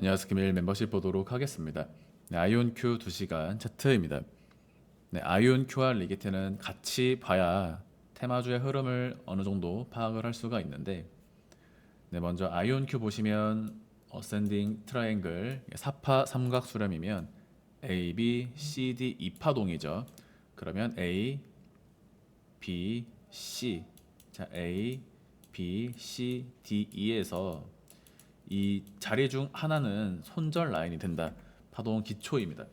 안녕하세요. 금일 멤버십 보도록 하겠습니다. 아이온큐 2시간 차트입니다. 아이온큐와 리게트는 같이 봐야 테마주의 흐름을 어느 정도 파악을 할 수가 있는데, 먼저 아이온큐 보시면 어센딩 트라이앵글 사파 삼각 수렴이면 A, B, C, D 2파동이죠. 그러면 A, B, C, 자 A, B, C, D, E에서 이 자리 중 하나는 손절 라인이 된다. 파동 기초입니다.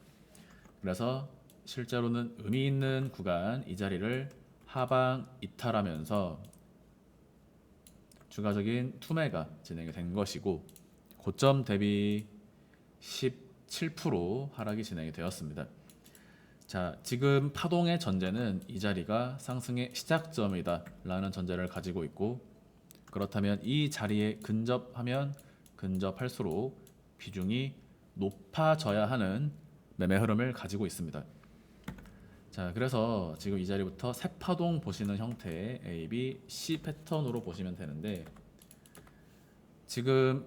그래서 실제로는 의미 있는 구간 이 자리를 하방 이탈하면서 추가적인 투매가 진행이 된 것이고, 고점 대비 17% 하락이 진행이 되었습니다. 자, 지금 파동의 전제는 이 자리가 상승의 시작점이다 라는 전제를 가지고 있고, 그렇다면 이 자리에 근접할수록 비중이 높아져야 하는 매매 흐름을 가지고 있습니다. 자, 그래서 지금 이 자리부터 세 파동 보시는 형태의 A, B, C 패턴으로 보시면 되는데, 지금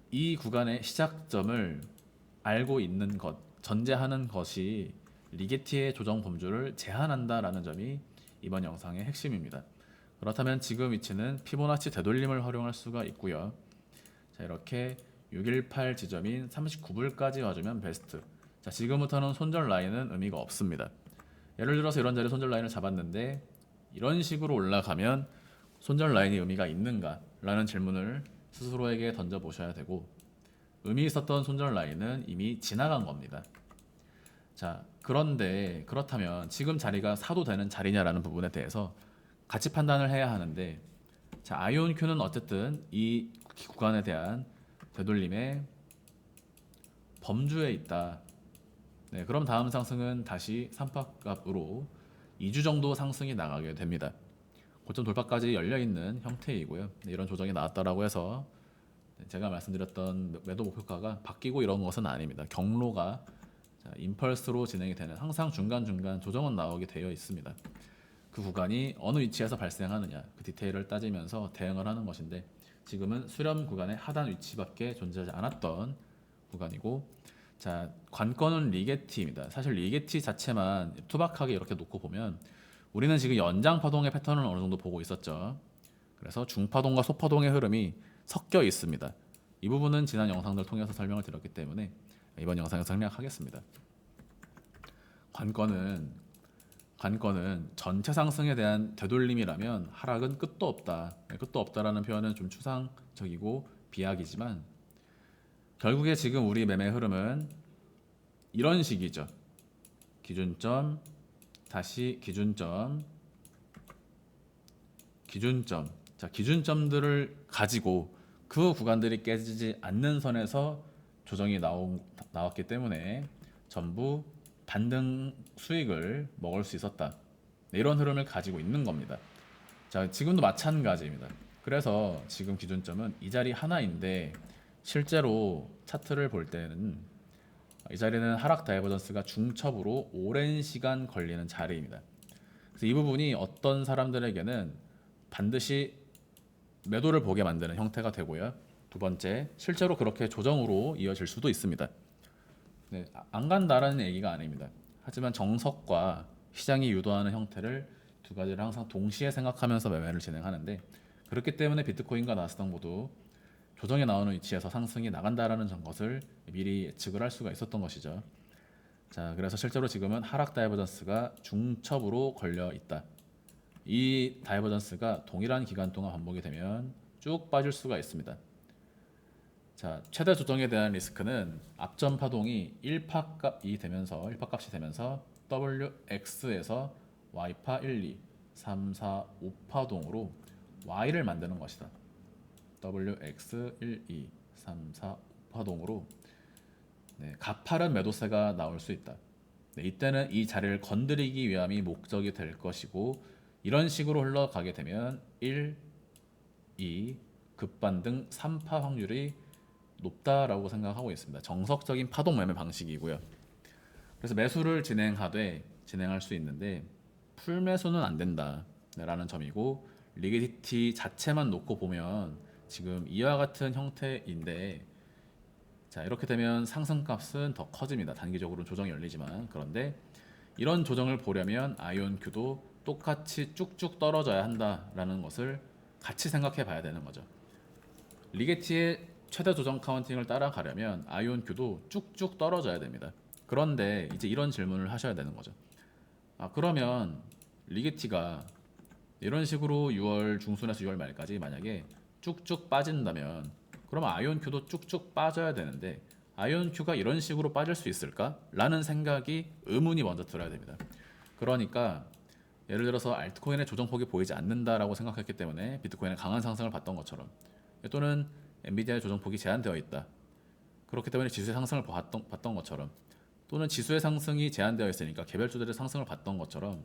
이 구간의 시작점을 알고 있는 것, 전제하는 것이 리게티의 조정 범주를 제한한다라는 점이 이번 영상의 핵심입니다. 그렇다면 지금 위치는 피보나치 되돌림을 활용할 수가 있고요. 자, 이렇게 618 지점인 39불까지 와주면 베스트. 자, 지금부터는 손절 라인은 의미가 없습니다. 예를 들어서 이런 자리 손절 라인을 잡았는데 이런 식으로 올라가면 손절 라인이 의미가 있는가? 라는 질문을 스스로에게 던져보셔야 되고, 의미 있었던 손절 라인은 이미 지나간 겁니다. 자, 그런데 그렇다면 지금 자리가 사도 되는 자리냐라는 부분에 대해서 같이 판단을 해야 하는데, 자, 아이온큐는 어쨌든 이 구간에 대한 되돌림의 범주에 있다. 그럼 다음 상승은 다시 3파값으로 2주 정도 상승이 나가게 됩니다. 고점 돌파까지 열려있는 형태이고요. 이런 조정이 나왔다라고 해서 제가 말씀드렸던 매도 목표가가 바뀌고 이런 것은 아닙니다. 경로가 임펄스로 진행이 되는, 항상 중간중간 조정은 나오게 되어 있습니다. 그 구간이 어느 위치에서 발생하느냐, 그 디테일을 따지면서 대응을 하는 것인데, 지금은 수렴 구간의 하단 위치밖에 존재하지 않았던 구간이고, 자, 관건은 리게티입니다. 사실 리게티 자체만 투박하게 이렇게 놓고 보면 우리는 지금 연장 파동의 패턴을 어느 정도 보고 있었죠. 그래서 중파동과 소파동의 흐름이 섞여 있습니다. 이 부분은 지난 영상들 통해서 설명을 드렸기 때문에 이번 영상에서 생략하겠습니다. 관건은 전체 상승에 대한 되돌림이라면 하락은 끝도 없다. 끝도 없다라는 표현은 좀 추상적이고 비약이지만, 결국에 지금 우리 매매 흐름은 이런 식이죠. 기준점, 다시 기준점. 자, 기준점들을 가지고 그 구간들이 깨지지 않는 선에서 조정이 나왔기 때문에 전부 반등 수익을 먹을 수 있었다. 이런 흐름을 가지고 있는 겁니다. 자, 지금도 마찬가지입니다. 그래서 지금 기준점은 이 자리 하나인데, 실제로 차트를 볼 때는 이 자리는 하락 다이버전스가 중첩으로 오랜 시간 걸리는 자리입니다. 그래서 이 부분이 어떤 사람들에게는 반드시 매도를 보게 만드는 형태가 되고요. 두 번째, 실제로 그렇게 조정으로 이어질 수도 있습니다. 안 간다라는 얘기가 아닙니다. 하지만 정석과 시장이 유도하는 형태를 두 가지를 항상 동시에 생각하면서 매매를 진행하는데, 그렇기 때문에 비트코인과 나스닥 모두 조정에 나오는 위치에서 상승이 나간다라는 것을 미리 예측을 할 수가 있었던 것이죠. 자, 그래서 실제로 지금은 하락 다이버전스가 중첩으로 걸려 있다. 이 다이버전스가 동일한 기간 동안 반복이 되면 쭉 빠질 수가 있습니다. 자, 최대 조정에 대한 리스크는 앞전 파동이 1파값이 되면서 WX에서 Y파 1, 2, 3, 4, 5파동으로 Y를 만드는 것이다. WX 1, 2, 3, 4, 5파동으로 가파른 매도세가 나올 수 있다. 이때는 이 자리를 건드리기 위함이 목적이 될 것이고, 이런 식으로 흘러가게 되면 1, 2, 급반등 3파 확률이 높다라고 생각하고 있습니다. 정석적인 파동 매매 방식이고요. 그래서 매수를 진행할 수 있는데 풀 매수는 안 된다라는 점이고, 리기디티 자체만 놓고 보면 지금 이와 같은 형태인데, 자, 이렇게 되면 상승값은 더 커집니다. 단기적으로 조정이 열리지만. 그런데 이런 조정을 보려면 아이온큐도 똑같이 쭉쭉 떨어져야 한다라는 것을 같이 생각해 봐야 되는 거죠. 리게티의 최대 조정 카운팅을 따라가려면 아이온큐도 쭉쭉 떨어져야 됩니다. 그런데 이제 이런 질문을 하셔야 되는 거죠. 그러면 리게티가 이런 식으로 6월 중순에서 6월 말까지 만약에 쭉쭉 빠진다면 그러면 아이온큐도 쭉쭉 빠져야 되는데 아이온큐가 이런 식으로 빠질 수 있을까? 라는 생각이 의문이 먼저 들어야 됩니다. 그러니까 예를 들어서 알트코인의 조정폭이 보이지 않는다라고 생각했기 때문에 비트코인의 강한 상승을 봤던 것처럼, 또는 엔비디아의 조정폭이 제한되어 있다, 그렇기 때문에 지수의 상승을 봤던 것처럼, 또는 지수의 상승이 제한되어 있으니까 개별주들의 상승을 봤던 것처럼,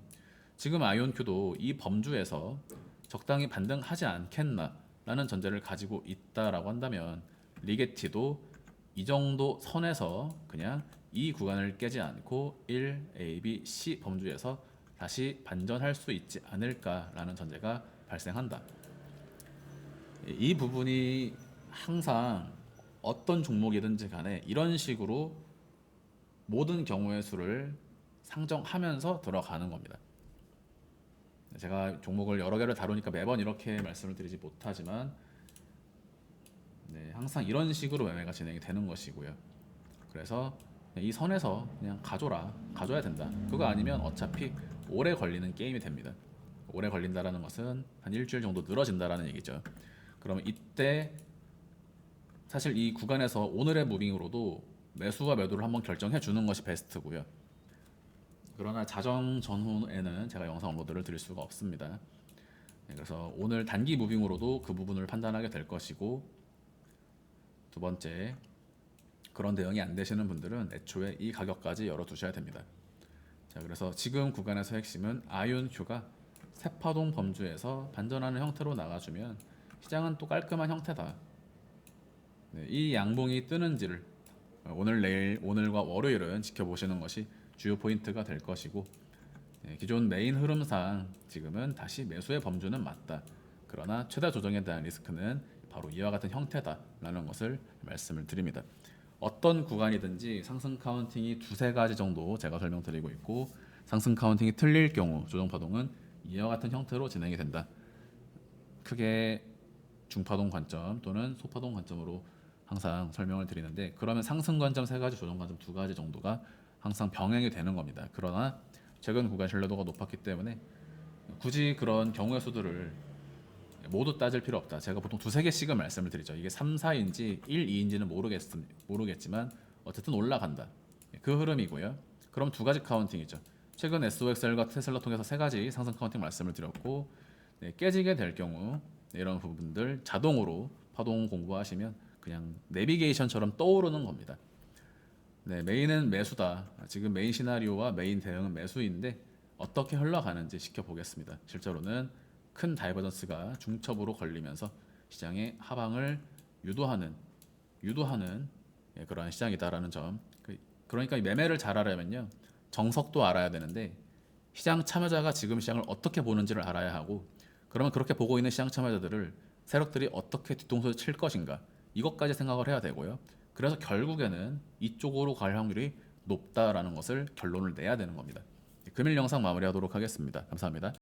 지금 아이온큐도 이 범주에서 적당히 반등하지 않겠나라는 전제를 가지고 있다라고 한다면 리게티도 이 정도 선에서 그냥 이 구간을 깨지 않고 1, A, B, C 범주에서 다시 반전할 수 있지 않을까라는 전제가 발생한다. 이 부분이 항상 어떤 종목이든지 간에 이런 식으로 모든 경우의 수를 상정하면서 들어가는 겁니다. 제가 종목을 여러 개를 다루니까 매번 이렇게 말씀을 드리지 못하지만 항상 이런 식으로 매매가 진행이 되는 것이고요. 그래서 이 선에서 그냥 가져야 된다. 그거 아니면 어차피 오래 걸리는 게임이 됩니다. 오래 걸린다라는 것은 한 일주일 정도 늘어진다라는 얘기죠. 그러면 이때 사실 이 구간에서 오늘의 무빙으로도 매수와 매도를 한번 결정해 주는 것이 베스트고요. 그러나 자정 전후에는 제가 영상 업로드를 드릴 수가 없습니다. 그래서 오늘 단기 무빙으로도 그 부분을 판단하게 될 것이고, 두 번째, 그런 대응이 안 되시는 분들은 애초에 이 가격까지 열어두셔야 됩니다. 자, 그래서 지금 구간에서 핵심은 아이온큐가 세파동 범주에서 반전하는 형태로 나가주면 시장은 또 깔끔한 형태다. 이 양봉이 뜨는지를 오늘, 내일, 오늘과 월요일은 지켜보시는 것이 주요 포인트가 될 것이고, 기존 메인 흐름상 지금은 다시 매수의 범주는 맞다. 그러나 최대 조정에 대한 리스크는 바로 이와 같은 형태다라는 것을 말씀을 드립니다. 어떤 구간이든지 상승 카운팅이 두세 가지 정도 제가 설명드리고 있고, 상승 카운팅이 틀릴 경우 조정 파동은 이와 같은 형태로 진행이 된다. 크게 중파동 관점 또는 소파동 관점으로 항상 설명을 드리는데, 그러면 상승 관점 세 가지, 조정 관점 두 가지 정도가 항상 병행이 되는 겁니다. 그러나 최근 구간 신뢰도가 높았기 때문에 굳이 그런 경우의 수들을 모두 따질 필요 없다. 제가 보통 두세 개씩은 말씀을 드리죠. 이게 3, 4인지 1, 2인지는 모르겠지만 어쨌든 올라간다. 그 흐름이고요. 그럼 두 가지 카운팅이죠. 최근 SOXL과 테슬라 통해서 세 가지 상승 카운팅 말씀을 드렸고, 깨지게 될 경우 이런 부분들 자동으로 파동 공부하시면 그냥 내비게이션처럼 떠오르는 겁니다. 메인은 매수다. 지금 메인 시나리오와 메인 대응은 매수인데 어떻게 흘러가는지 지켜보겠습니다. 실제로는 큰 다이버전스가 중첩으로 걸리면서 시장의 하방을 유도하는 그러한 시장이다라는 점. 그러니까 매매를 잘 하려면요, 정석도 알아야 되는데 시장 참여자가 지금 시장을 어떻게 보는지를 알아야 하고, 그러면 그렇게 보고 있는 시장 참여자들을 세력들이 어떻게 뒤통수를 칠 것인가, 이것까지 생각을 해야 되고요. 그래서 결국에는 이쪽으로 갈 확률이 높다라는 것을 결론을 내야 되는 겁니다. 금일 영상 마무리하도록 하겠습니다. 감사합니다.